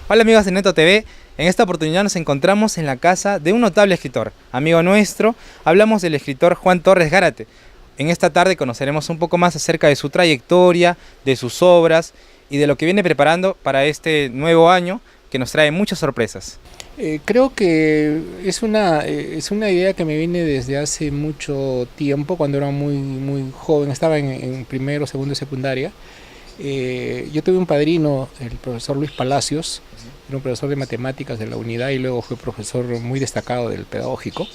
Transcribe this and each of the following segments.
Hola amigos de Neto TV, en esta oportunidad nos encontramos en la casa de un notable escritor, amigo nuestro. Hablamos del escritor Juan Torres Gárate. En esta tarde conoceremos un poco más acerca de su trayectoria, de sus obras y de lo que viene preparando para este nuevo año que nos trae muchas sorpresas. Creo que es una idea que me viene desde hace mucho tiempo, cuando era muy joven, estaba en primero, segundo de secundaria. Yo tuve un padrino, el profesor Luis Palacios, era un profesor de matemáticas de la unidad y luego fue profesor muy destacado del pedagógico.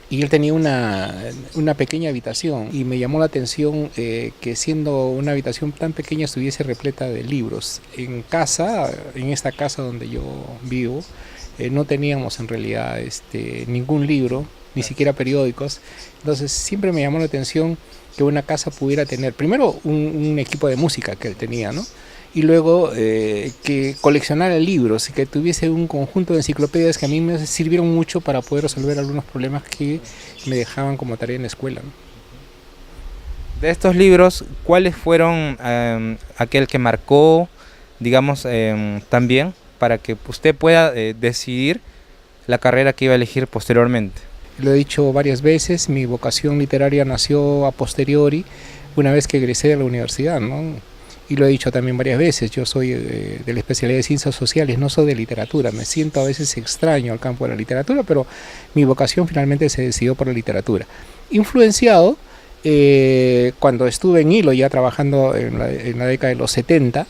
Y él tenía una pequeña habitación y me llamó la atención que siendo una habitación tan pequeña estuviese repleta de libros. En casa, en esta casa donde yo vivo, no teníamos en realidad ningún libro, ni siquiera periódicos. Entonces siempre me llamó la atención que una casa pudiera tener, primero un equipo de música que él tenía, ¿no? Y luego que coleccionara libros y que tuviese un conjunto de enciclopedias que a mí me sirvieron mucho para poder resolver algunos problemas que me dejaban como tarea en la escuela, ¿no? De estos libros, ¿cuáles fueron aquel que marcó, digamos, también para que usted pueda decidir la carrera que iba a elegir posteriormente? Lo he dicho varias veces, mi vocación literaria nació a posteriori, una vez que egresé de la universidad, ¿no? Y lo he dicho también varias veces, yo soy de la especialidad de ciencias sociales, no soy de literatura, me siento a veces extraño al campo de la literatura, pero mi vocación finalmente se decidió por la literatura. Influenciado, cuando estuve en Hilo ya trabajando en la década de los 70,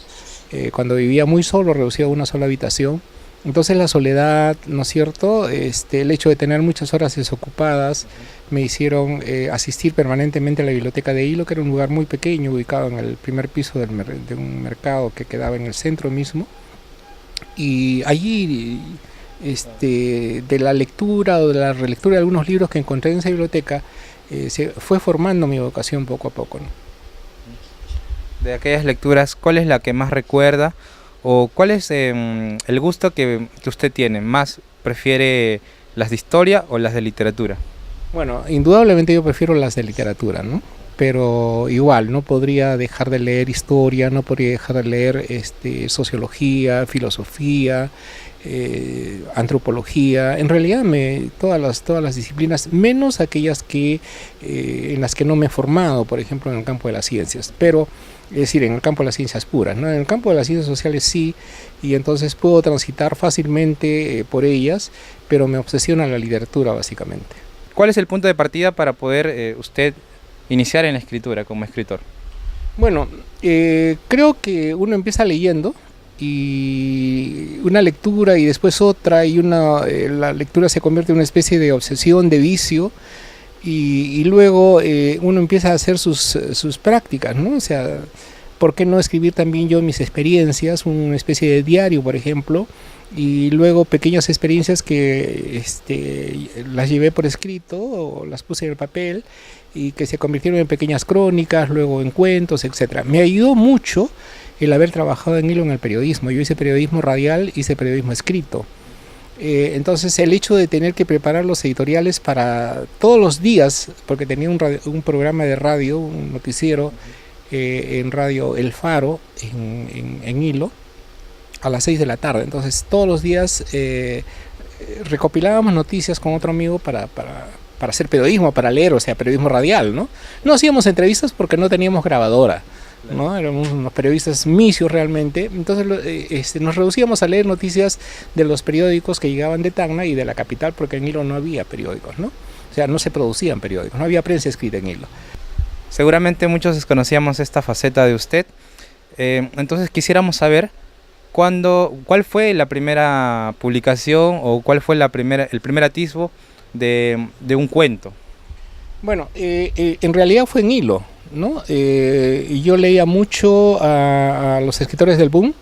cuando vivía muy solo, reducido a una sola habitación. Entonces la soledad, ¿no es cierto?, el hecho de tener muchas horas desocupadas me hicieron asistir permanentemente a la biblioteca de Hilo, que era un lugar muy pequeño, ubicado en el primer piso de un mercado que quedaba en el centro mismo. Y allí, de la lectura o de la relectura de algunos libros que encontré en esa biblioteca, se fue formando mi vocación poco a poco, ¿no? De aquellas lecturas, ¿cuál es la que más recuerda? ¿O cuál es el gusto que usted tiene? ¿Más prefiere las de historia o las de literatura? Bueno, indudablemente yo prefiero las de literatura, ¿no? Pero igual, no podría dejar de leer historia, no podría dejar de leer sociología, filosofía, antropología. En realidad todas las disciplinas, menos aquellas en las que no me he formado, por ejemplo en el campo de las ciencias, pero es decir, en el campo de las ciencias puras, ¿no? En el campo de las ciencias sociales sí, y entonces puedo transitar fácilmente por ellas, pero me obsesiona la literatura básicamente. ¿Cuál es el punto de partida para poder usted iniciar en la escritura como escritor? Bueno, creo que uno empieza leyendo y una lectura y después otra y la lectura se convierte en una especie de obsesión, de vicio. Y luego uno empieza a hacer sus prácticas, ¿no? O sea, ¿por qué no escribir también yo mis experiencias, una especie de diario, por ejemplo? Y luego pequeñas experiencias que las llevé por escrito o las puse en el papel y que se convirtieron en pequeñas crónicas, luego en cuentos, etc. Me ayudó mucho el haber trabajado en Hilo en el periodismo. Yo hice periodismo radial, hice periodismo escrito. Entonces el hecho de tener que preparar los editoriales para todos los días, porque tenía un programa de radio, un noticiero en radio El Faro, en Hilo, a las 6 de la tarde. Entonces todos los días recopilábamos noticias con otro amigo para hacer periodismo, para leer, o sea, periodismo radial, ¿no? No hacíamos entrevistas porque no teníamos grabadora, ¿no? Éramos unos periodistas misios realmente. Entonces nos reducíamos a leer noticias de los periódicos que llegaban de Tacna y de la capital, porque en Hilo no había periódicos, ¿no? O sea, no se producían periódicos, no había prensa escrita en Hilo. Seguramente muchos desconocíamos esta faceta de usted. Entonces quisiéramos saber cuál fue la primera publicación o cuál fue el primer atisbo de un cuento. Bueno, en realidad fue en Hilo, ¿no? Yo leía mucho a los escritores del boom,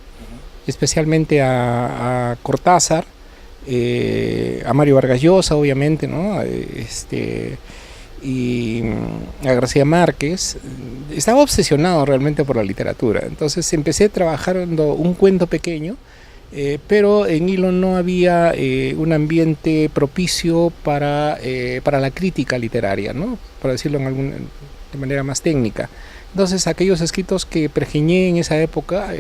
especialmente a Cortázar, a Mario Vargas Llosa, obviamente, ¿no? Y a García Márquez. Estaba obsesionado realmente por la literatura. Entonces empecé trabajando un cuento pequeño, pero en Hilo no había un ambiente propicio para la crítica literaria, ¿no? Para decirlo de manera más técnica. Entonces aquellos escritos que pergeñé en esa época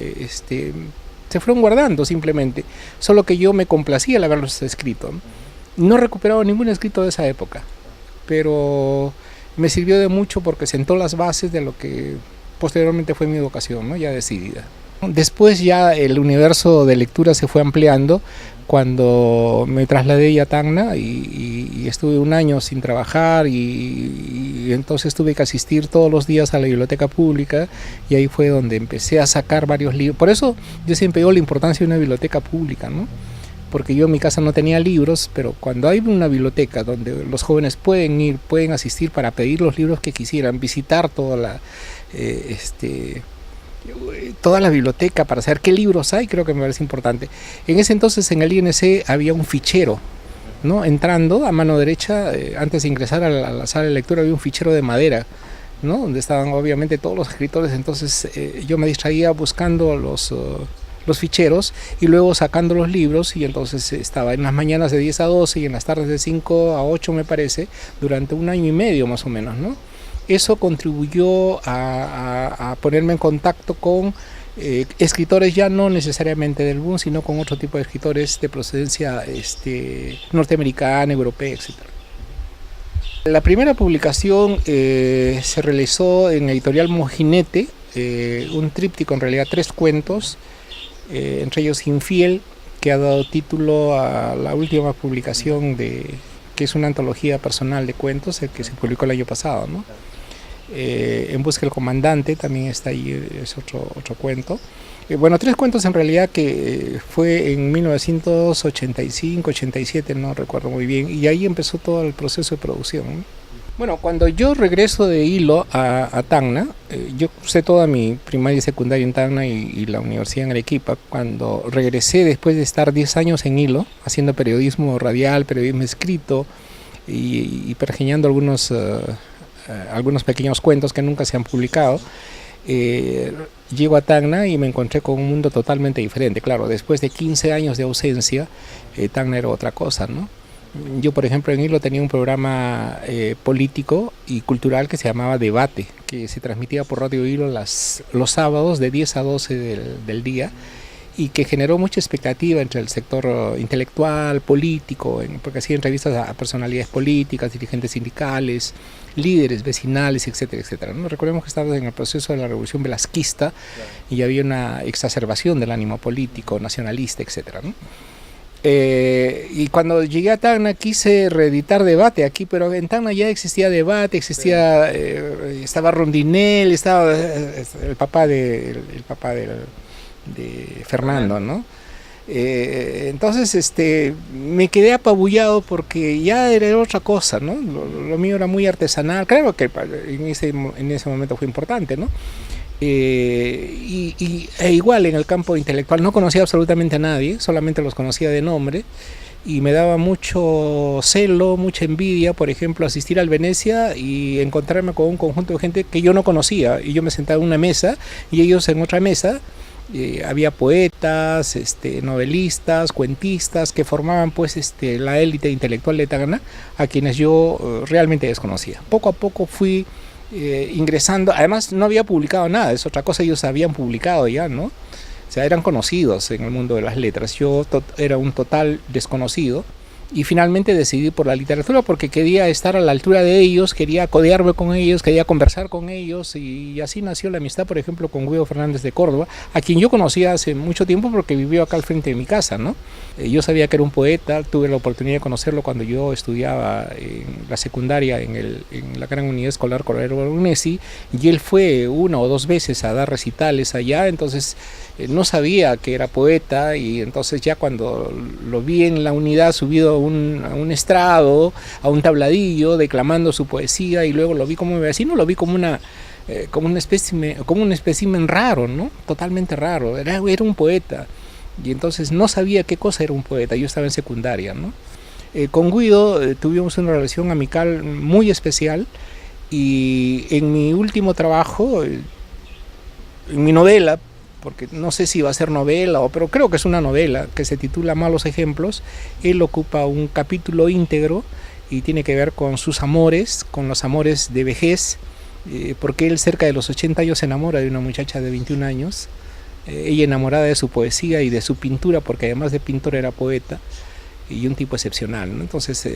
se fueron guardando simplemente, solo que yo me complacía al haberlos escrito. No he recuperado ningún escrito de esa época, pero me sirvió de mucho porque sentó las bases de lo que posteriormente fue mi educación, ¿no? Ya decidida. Después ya el universo de lectura se fue ampliando cuando me trasladé a Tacna y estuve un año sin trabajar y entonces tuve que asistir todos los días a la biblioteca pública y ahí fue donde empecé a sacar varios libros. Por eso yo siempre digo la importancia de una biblioteca pública, ¿no? Porque yo en mi casa no tenía libros, pero cuando hay una biblioteca donde los jóvenes pueden ir, pueden asistir para pedir los libros que quisieran, visitar toda la biblioteca para saber qué libros hay, creo que me parece importante. En ese entonces en el INC había un fichero, ¿no? Entrando a mano derecha, antes de ingresar a la sala de lectura, había un fichero de madera, ¿no? Donde estaban obviamente todos los escritores. Entonces yo me distraía buscando los ficheros y luego sacando los libros, y entonces estaba en las mañanas de 10 a 12 y en las tardes de 5 a 8 me parece, durante un año y medio más o menos, ¿no? Eso contribuyó a ponerme en contacto con escritores ya no necesariamente del boom, sino con otro tipo de escritores de procedencia norteamericana, europea, etc. La primera publicación se realizó en Editorial Mojinete, un tríptico, en realidad 3 cuentos, entre ellos Infiel, que ha dado título a la última publicación que es una antología personal de cuentos, el que se publicó el año pasado, ¿no? En busca del comandante también está ahí, es otro cuento. Bueno, 3 cuentos en realidad, que fue en 1985, 87, no recuerdo muy bien, y ahí empezó todo el proceso de producción, ¿no? Bueno, cuando yo regreso de Hilo a Tacna, yo cursé toda mi primaria y secundaria en Tacna y la universidad en Arequipa. Cuando regresé, después de estar 10 años en Hilo, haciendo periodismo radial, periodismo escrito y pergeñando algunos pequeños cuentos que nunca se han publicado, llego a Tacna y me encontré con un mundo totalmente diferente. Claro, después de 15 años de ausencia, Tacna era otra cosa, ¿no? Yo, por ejemplo, en Hilo tenía un programa político y cultural que se llamaba Debate, que se transmitía por Radio Hilo los sábados de 10 a 12 del día, y que generó mucha expectativa entre el sector intelectual, político, porque hacía entrevistas a personalidades políticas, dirigentes sindicales, líderes vecinales, etcétera, etcétera, ¿no? Recordemos que estábamos en el proceso de la Revolución Velasquista, y había una exacerbación del ánimo político, nacionalista, etcétera, ¿no? Y cuando llegué a Tacna quise reeditar Debate aquí, pero en Tacna ya existía Debate, estaba Rondinel, estaba el papá de Fernando, ¿no? Entonces me quedé apabullado porque ya era otra cosa, ¿no? Lo mío era muy artesanal, claro que en ese momento fue importante, ¿no? Igual en el campo intelectual no conocía absolutamente a nadie, solamente los conocía de nombre, y me daba mucho celo, mucha envidia, por ejemplo, asistir al Venecia y encontrarme con un conjunto de gente que yo no conocía, y yo me sentaba en una mesa y ellos en otra mesa. Había poetas, novelistas, cuentistas que formaban pues la élite intelectual de Tacna, a quienes yo realmente desconocía. Poco a poco fui ingresando. Además no había publicado nada, es otra cosa, ellos habían publicado ya, ¿no? O sea, eran conocidos en el mundo de las letras. Yo era un total desconocido, y finalmente decidí por la literatura porque quería estar a la altura de ellos, quería codearme con ellos, quería conversar con ellos, y así nació la amistad, por ejemplo, con Guido Fernández de Córdoba, a quien yo conocía hace mucho tiempo porque vivió acá al frente de mi casa, ¿no? Yo sabía que era un poeta, tuve la oportunidad de conocerlo cuando yo estudiaba en la secundaria en la gran unidad escolar Cordero Bolognesi, y él fue 1 o 2 veces a dar recitales allá, entonces no sabía que era poeta, y entonces ya cuando lo vi en la unidad subido a un estrado, a un tabladillo, declamando su poesía, y luego lo vi como mi vecino, lo vi como un espécimen raro, ¿no? Totalmente raro, era un poeta, y entonces no sabía qué cosa era un poeta, yo estaba en secundaria, ¿no? Con Guido tuvimos una relación amical muy especial, y en mi último trabajo, en mi novela, porque no sé si va a ser novela, pero creo que es una novela que se titula Malos Ejemplos, él ocupa un capítulo íntegro y tiene que ver con sus amores, con los amores de vejez, porque él cerca de los 80 años se enamora de una muchacha de 21 años, ella enamorada de su poesía y de su pintura, porque además de pintor era poeta y un tipo excepcional, ¿no? Entonces,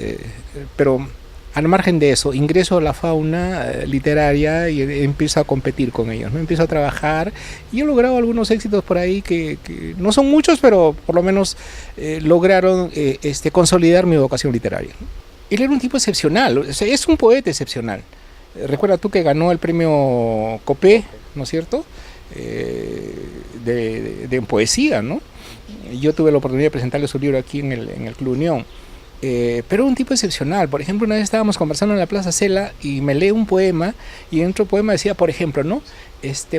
pero al margen de eso, ingreso a la fauna literaria y empiezo a competir con ellos, ¿no? Empiezo a trabajar y he logrado algunos éxitos por ahí que no son muchos, pero por lo menos lograron consolidar mi vocación literaria, ¿no? Él era un tipo excepcional, o sea, es un poeta excepcional. Recuerda tú que ganó el premio Copé, ¿no es cierto? De poesía, ¿no? Yo tuve la oportunidad de presentarle su libro aquí en el Club Unión. Pero un tipo excepcional. Por ejemplo, una vez estábamos conversando en la Plaza Cela y me lee un poema y en otro poema decía, por ejemplo, ¿no?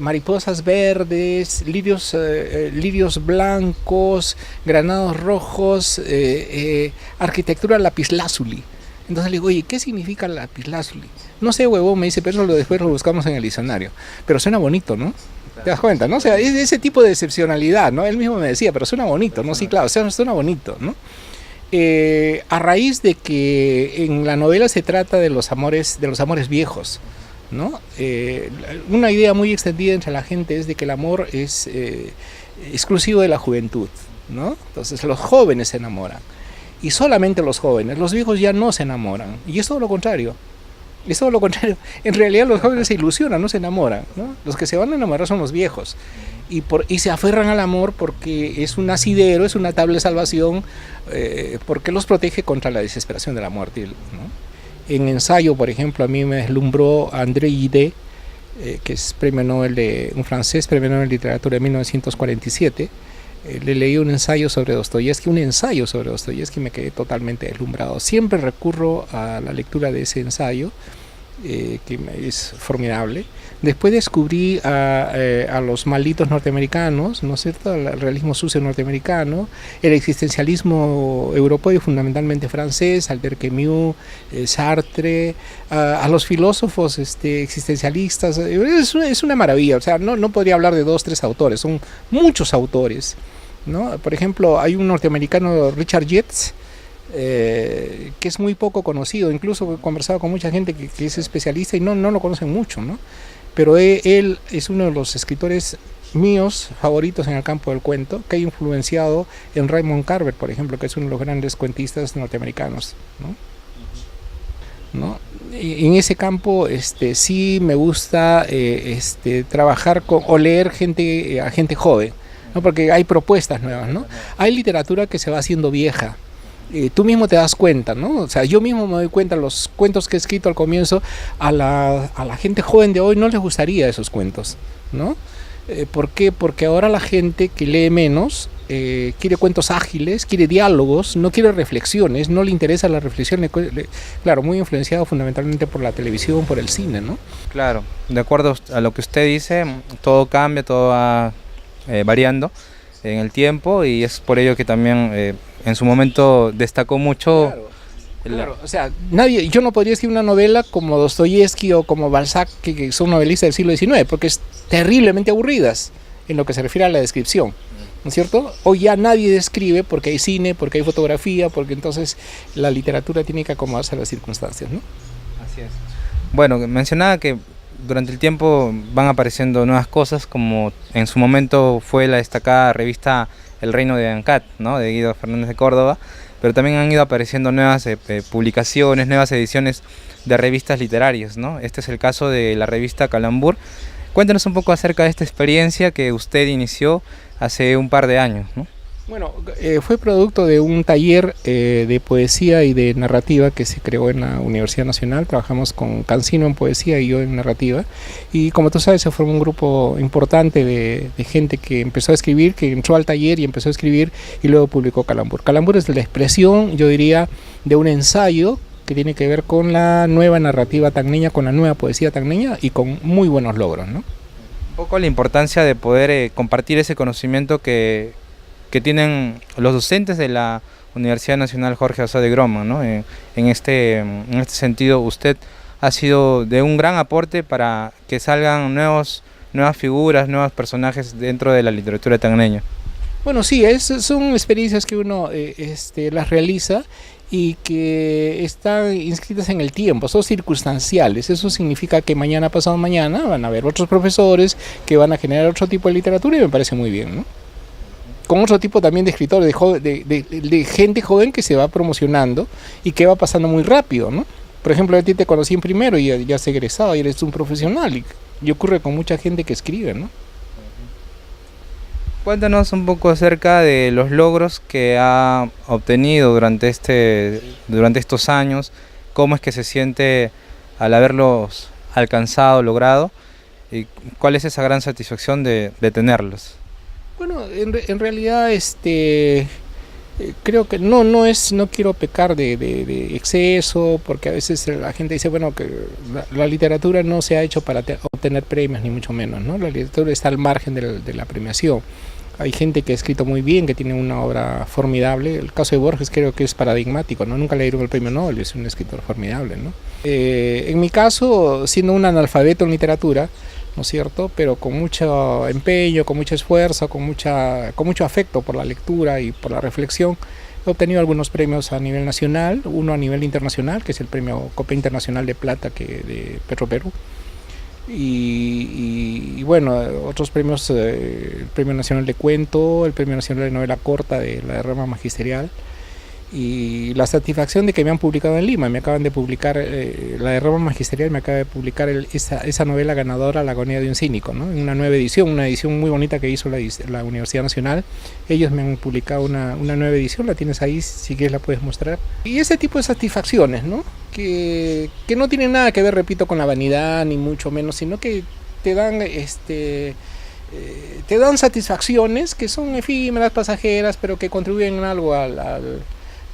Mariposas verdes, lirios blancos, granados rojos, arquitectura lapislázuli. Entonces le digo, oye, ¿qué significa lapislázuli? No sé, huevón, me dice, pero después lo buscamos en el diccionario. Pero suena bonito, ¿no? ¿Te das cuenta, no? O sea, es ese tipo de excepcionalidad, ¿no? Él mismo me decía, pero suena bonito, ¿no? Sí, claro, o sea, suena bonito, ¿no? A raíz de que en la novela se trata de los amores viejos, ¿no? Una idea muy extendida entre la gente es de que el amor es exclusivo de la juventud, ¿no? Entonces los jóvenes se enamoran y solamente los jóvenes, los viejos ya no se enamoran, y es todo lo contrario. Es todo lo contrario. En realidad los jóvenes se ilusionan, no se enamoran, ¿no? Los que se van a enamorar son los viejos. Y se aferran al amor porque es un asidero, es una tabla de salvación, porque los protege contra la desesperación de la muerte, ¿no? En ensayo, por ejemplo, a mí me deslumbró André Gide, que es un francés, premio Nobel de Literatura de 1947. Le leí un ensayo sobre Dostoyevsky, me quedé totalmente deslumbrado. Siempre recurro a la lectura de ese ensayo, que es formidable. Después descubrí a los malditos norteamericanos, ¿no es cierto?, el realismo sucio norteamericano, el existencialismo europeo y fundamentalmente francés, Albert Camus, Sartre, a los filósofos existencialistas. Es una maravilla, o sea, no podría hablar de 2 o 3 autores, son muchos autores, ¿no? Por ejemplo, hay un norteamericano, Richard Yates, que es muy poco conocido. Incluso he conversado con mucha gente que es especialista y no lo conocen mucho, ¿no? Pero él es uno de los escritores míos favoritos en el campo del cuento, que ha influenciado en Raymond Carver, por ejemplo, que es uno de los grandes cuentistas norteamericanos, ¿no? Y en ese campo sí me gusta trabajar o leer a gente joven, ¿no? Porque hay propuestas nuevas, ¿no? Hay literatura que se va haciendo vieja. Tú mismo te das cuenta, ¿no? O sea, yo mismo me doy cuenta, los cuentos que he escrito al comienzo, a la gente joven de hoy no les gustaría esos cuentos, ¿no? ¿Por qué? Porque ahora la gente que lee menos quiere cuentos ágiles, quiere diálogos, no quiere reflexiones, no le interesa la reflexión, claro, muy influenciado fundamentalmente por la televisión, por el cine, ¿no? Claro, de acuerdo a lo que usted dice, todo cambia, todo va variando en el tiempo, y es por ello que también en su momento destacó mucho. Claro, o sea, yo no podría escribir una novela como Dostoyevsky o como Balzac, que son novelistas del siglo XIX, porque es terriblemente aburridas en lo que se refiere a la descripción, ¿no es cierto? Hoy ya nadie describe porque hay cine, porque hay fotografía, porque entonces la literatura tiene que acomodarse a las circunstancias, ¿no? Así es. Bueno, mencionaba que durante el tiempo van apareciendo nuevas cosas, como en su momento fue la destacada revista El Reino de Ancat, ¿no?, de Guido Fernández de Córdoba, pero también han ido apareciendo nuevas publicaciones, nuevas ediciones de revistas literarias, ¿no? Este es el caso de la revista Calambur. Cuéntanos un poco acerca de esta experiencia que usted inició hace un par de años, ¿no? Bueno, fue producto de un taller de poesía y de narrativa que se creó en la Universidad Nacional. Trabajamos con Cancino en poesía y yo en narrativa. Y como tú sabes, se formó un grupo importante de gente que empezó a escribir, que entró al taller y empezó a escribir y luego publicó Calambur. Calambur es la expresión, yo diría, de un ensayo que tiene que ver con la nueva narrativa tacneña, con la nueva poesía tacneña y con muy buenos logros, ¿no? Un poco la importancia de poder compartir ese conocimiento que tienen los docentes de la Universidad Nacional Jorge Assado Grossman, ¿no? En este sentido, usted ha sido de un gran aporte para que salgan nuevas figuras, nuevos personajes dentro de la literatura tacneña. Bueno, sí, son experiencias que uno las realiza y que están inscritas en el tiempo, son circunstanciales. Eso significa que mañana, pasado mañana, van a haber otros profesores que van a generar otro tipo de literatura y me parece muy bien, ¿no? Con otro tipo también de escritores, de gente joven que se va promocionando y que va pasando muy rápido, ¿no? Por ejemplo, a ti te conocí en primero y ya has egresado y eres un profesional, y ocurre con mucha gente que escribe, ¿no? Cuéntanos un poco acerca de los logros que ha obtenido durante estos años, cómo es que se siente al haberlos alcanzado, logrado, y cuál es esa gran satisfacción de tenerlos. Bueno, en realidad, creo que no quiero pecar de exceso, porque a veces la gente dice, bueno, que la literatura no se ha hecho para obtener premios, ni mucho menos, ¿no? La literatura está al margen de la premiación. Hay gente que ha escrito muy bien, que tiene una obra formidable. El caso de Borges creo que es paradigmático, ¿no? Nunca le dieron el premio Nobel, es un escritor formidable, ¿no? En mi caso, siendo un analfabeto en literatura, ¿no es cierto?, pero con mucho empeño, con mucho esfuerzo, con mucho afecto por la lectura y por la reflexión, he obtenido algunos premios a nivel nacional, uno a nivel internacional, que es el premio Copa Internacional de Plata de Petro Perú, y bueno, otros premios, el Premio Nacional de Cuento, el Premio Nacional de Novela Corta de la Rama Magisterial, y la satisfacción de que me han publicado en Lima. Me acaban de publicar, la de Rama Magisterial me acaba de publicar esa novela ganadora, La agonía de un cínico, ¿no? En una nueva edición, una edición muy bonita que hizo la Universidad Nacional. Ellos me han publicado una nueva edición, la tienes ahí, si quieres la puedes mostrar. Y ese tipo de satisfacciones, ¿no? Que no tienen nada que ver, repito, con la vanidad, ni mucho menos, sino que te dan te dan satisfacciones que son efímeras, pasajeras, pero que contribuyen en algo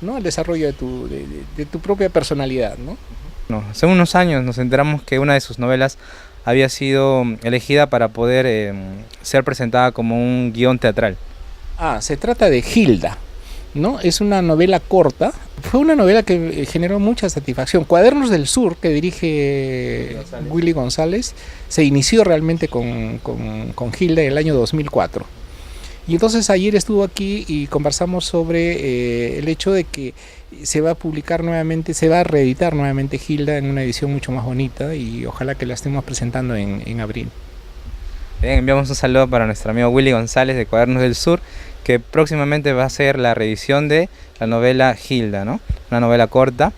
¿no?, al desarrollo de tu propia personalidad, ¿no? No, hace unos años nos enteramos que una de sus novelas había sido elegida para poder ser presentada como un guión teatral. Se trata de Gilda, ¿no? Es una novela corta. Fue una novela que generó mucha satisfacción. Cuadernos del Sur, que dirige Willy González, se inició realmente con Gilda en el año 2004. Y entonces ayer estuvo aquí y conversamos sobre el hecho de que se va a publicar nuevamente, se va a reeditar nuevamente Gilda en una edición mucho más bonita, y ojalá que la estemos presentando en abril. Bien, enviamos un saludo para nuestro amigo Willy González de Cuadernos del Sur, que próximamente va a hacer la reedición de la novela Gilda, ¿no? Una novela corta.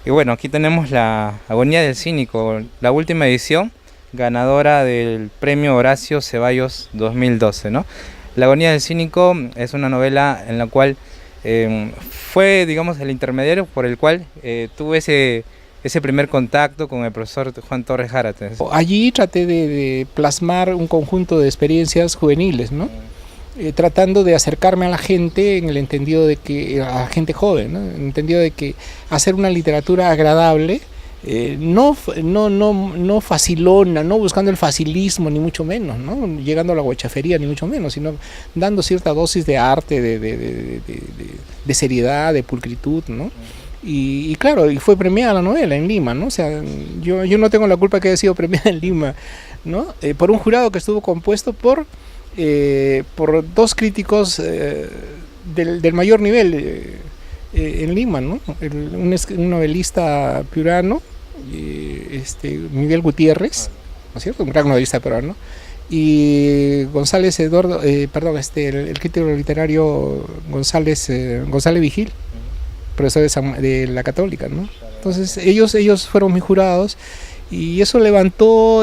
Y bueno, aquí tenemos La agonía del cínico, la última edición, ganadora del premio Horacio Ceballos 2012, ¿no? La agonía del cínico es una novela en la cual fue, digamos, el intermediario por el cual tuve ese primer contacto con el profesor Juan Torres Gárate. Allí traté de plasmar un conjunto de experiencias juveniles, ¿no? Tratando de acercarme a la gente en el entendido de que, a la gente joven, ¿no? En el entendido de que hacer una literatura agradable, no facilona, no buscando el facilismo, ni mucho menos, ¿no? Llegando a la guachafería, ni mucho menos, sino dando cierta dosis de arte, de seriedad, de pulcritud, ¿no? Y claro, y fue premiada la novela en Lima, ¿no? O sea, yo no tengo la culpa que haya sido premiada en Lima, ¿no? Por un jurado que estuvo compuesto por dos críticos del mayor nivel en Lima, ¿no? Un novelista piurano, Miguel Gutiérrez, ¿no es cierto?, un gran novelista peruano, y González Eduardo, el crítico literario González Vigil, profesor de la Católica, ¿no? Entonces ellos fueron mis jurados, y eso levantó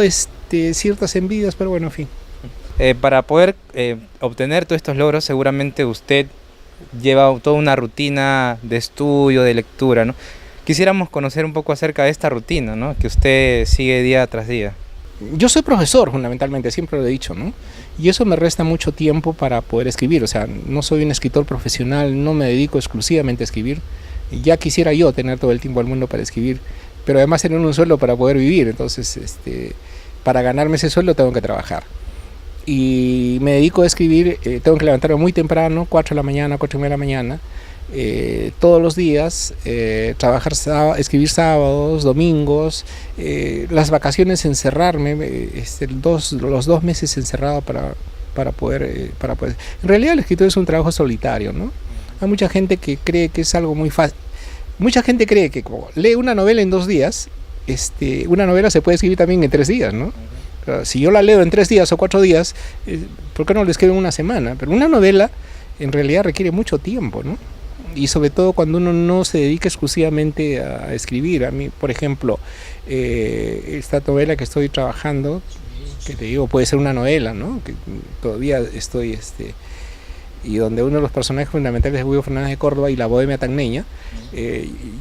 ciertas envidias, pero bueno, en fin. Para poder obtener todos estos logros, seguramente usted lleva toda una rutina de estudio, de lectura, ¿no? Quisiéramos conocer un poco acerca de esta rutina, ¿no?, que usted sigue día tras día. Yo soy profesor, fundamentalmente, siempre lo he dicho, ¿no? Y eso me resta mucho tiempo para poder escribir. O sea, no soy un escritor profesional, no me dedico exclusivamente a escribir. Ya quisiera yo tener todo el tiempo del mundo para escribir, pero además tener un sueldo para poder vivir. Entonces, para ganarme ese sueldo tengo que trabajar. Y me dedico a escribir, tengo que levantarme muy temprano, 4 de la mañana, 4 y media de la mañana, todos los días, escribir sábados, domingos, las vacaciones encerrarme, los 2 meses encerrado para poder. En realidad el escritor es un trabajo solitario, ¿no? Hay mucha gente que cree que es algo muy fácil. mucha gente cree que como lee una novela en 2 días, una novela se puede escribir también en 3 días, ¿no? Si yo la leo en 3 días o 4 días, ¿por qué no la escribo en una semana? Pero una novela en realidad requiere mucho tiempo, ¿no? Y sobre todo cuando uno no se dedica exclusivamente a escribir. A mí, por ejemplo, esta novela que estoy trabajando, que te digo, puede ser una novela, ¿no? Que todavía estoy, y donde uno de los personajes fundamentales es Hugo Fernández de Córdoba y la bohemia tagneña,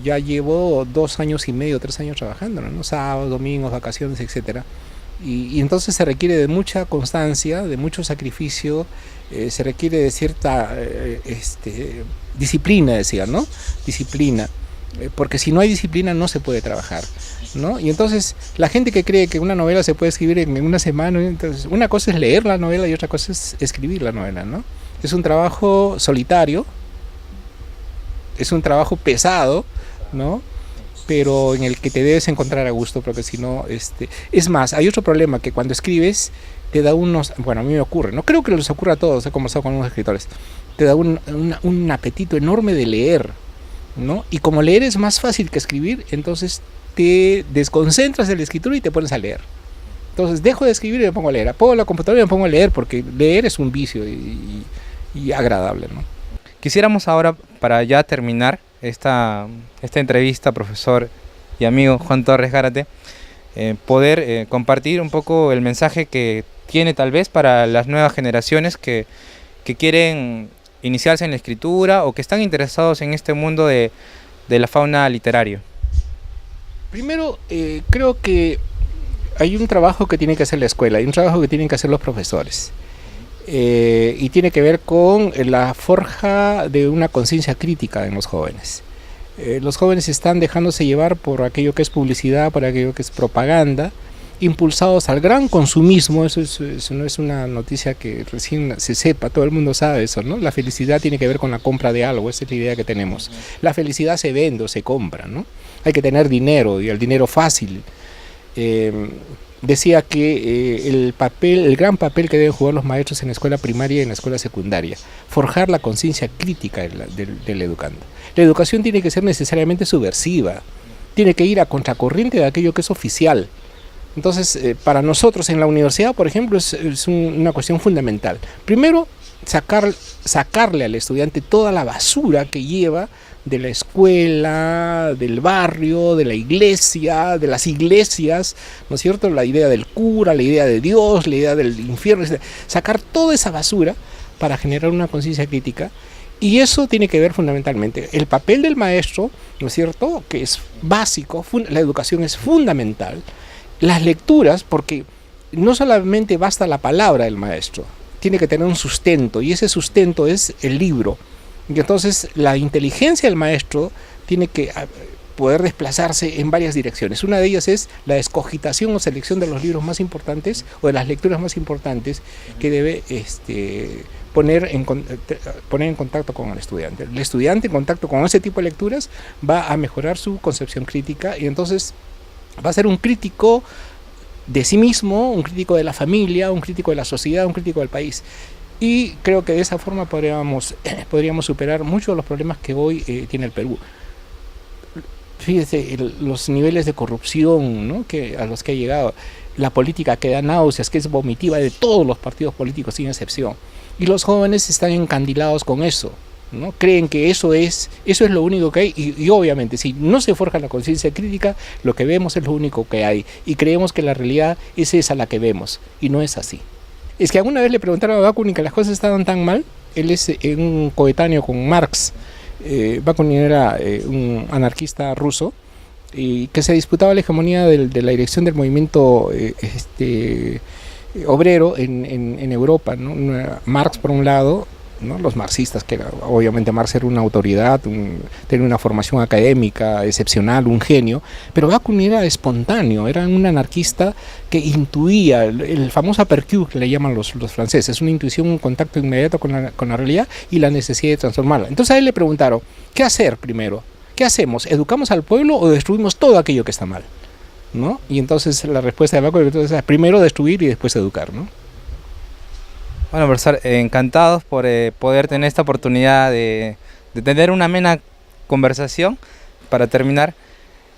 ya llevo 2 años y medio, 3 años trabajando, ¿no? Sábados, domingos, vacaciones, etcétera. Y entonces se requiere de mucha constancia, de mucho sacrificio, se requiere de cierta disciplina, decía, ¿no? Disciplina, porque si no hay disciplina no se puede trabajar, ¿no? Y entonces la gente que cree que una novela se puede escribir en una semana, entonces una cosa es leer la novela y otra cosa es escribir la novela, ¿no? Es un trabajo solitario, es un trabajo pesado, ¿no? Pero en el que te debes encontrar a gusto, porque si no, es más, hay otro problema, que cuando escribes te da unos, bueno, a mí me ocurre, no creo que les ocurra a todos, he conversado con unos escritores, te da un apetito enorme de leer, ¿no? Y como leer es más fácil que escribir, entonces te desconcentras de la escritura y te pones a leer. Entonces dejo de escribir y me pongo a leer, apago la computadora y me pongo a leer, porque leer es un vicio y agradable, ¿no? Quisiéramos ahora, para ya terminar esta entrevista, profesor y amigo Juan Torres Gárate, poder compartir un poco el mensaje que tiene tal vez para las nuevas generaciones que quieren iniciarse en la escritura o que están interesados en este mundo de la fauna literaria. Primero, creo que hay un trabajo que tiene que hacer la escuela, hay un trabajo que tienen que hacer los profesores. Y tiene que ver con la forja de una conciencia crítica en los jóvenes. Los jóvenes están dejándose llevar por aquello que es publicidad, por aquello que es propaganda, impulsados al gran consumismo. Eso no es una noticia que recién se sepa, todo el mundo sabe eso, ¿no? La felicidad tiene que ver con la compra de algo, esa es la idea que tenemos. La felicidad se vende o se compra, ¿no? Hay que tener dinero, y el dinero fácil. Decía que el gran papel que deben jugar los maestros en la escuela primaria y en la escuela secundaria, forjar la conciencia crítica del educando. La educación tiene que ser necesariamente subversiva, tiene que ir a contracorriente de aquello que es oficial. Entonces, para nosotros en la universidad, por ejemplo, es una cuestión fundamental. Primero, sacarle al estudiante toda la basura que lleva de la escuela, del barrio, de la iglesia, de las iglesias, ¿no es cierto? La idea del cura, la idea de Dios, la idea del infierno, sacar toda esa basura para generar una conciencia crítica. Y eso tiene que ver fundamentalmente el papel del maestro, ¿no es cierto?, que es básico, la educación es fundamental, las lecturas, porque no solamente basta la palabra del maestro, tiene que tener un sustento, y ese sustento es el libro. Y entonces la inteligencia del maestro tiene que poder desplazarse en varias direcciones. Una de ellas es la escogitación o selección de los libros más importantes o de las lecturas más importantes que debe poner en contacto con el estudiante. El estudiante en contacto con ese tipo de lecturas va a mejorar su concepción crítica y entonces va a ser un crítico de sí mismo, un crítico de la familia, un crítico de la sociedad, un crítico del país. Y creo que de esa forma podríamos superar muchos de los problemas que hoy tiene el Perú. Fíjese, los niveles de corrupción, ¿no?, a los que ha llegado, la política que da náuseas, que es vomitiva de todos los partidos políticos sin excepción. Y los jóvenes están encandilados con eso, ¿no? Creen que eso es lo único que hay y obviamente si no se forja la conciencia crítica, lo que vemos es lo único que hay y creemos que la realidad es esa la que vemos y no es así. Es que alguna vez le preguntaron a Bakunin que las cosas estaban tan mal. Él es un coetáneo con Marx. Bakunin era un anarquista ruso y que se disputaba la hegemonía de la dirección del movimiento obrero en Europa, ¿no? Marx por un lado, ¿no?, los marxistas, que obviamente Marx era una autoridad, tenía una formación académica excepcional, un genio, pero Bakunin era espontáneo, era un anarquista que intuía, el famoso aperçu que le llaman los franceses, una intuición, un contacto inmediato con la realidad y la necesidad de transformarla. Entonces a él le preguntaron, ¿qué hacer primero? ¿Qué hacemos? ¿Educamos al pueblo o destruimos todo aquello que está mal? ¿No? Y entonces la respuesta de Bakunin es primero destruir y después educar, ¿no? Bueno, profesor, encantados por poder tener esta oportunidad de tener una amena conversación para terminar,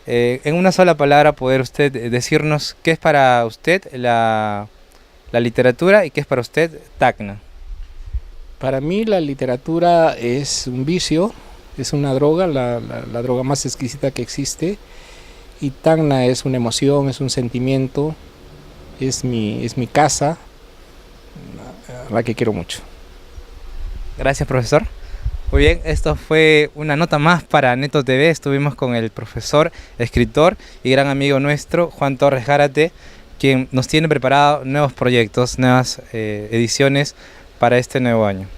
en una sola palabra poder usted decirnos qué es para usted la literatura y qué es para usted Tacna. Para mí la literatura es un vicio, es una droga, la droga más exquisita que existe. Y Tacna es una emoción, es un sentimiento, es mi casa, a la que quiero mucho. Gracias, profesor. Muy bien, esto fue una nota más para Neto TV. Estuvimos con el profesor, escritor y gran amigo nuestro, Juan Torres Gárate, quien nos tiene preparado nuevos proyectos, nuevas ediciones para este nuevo año.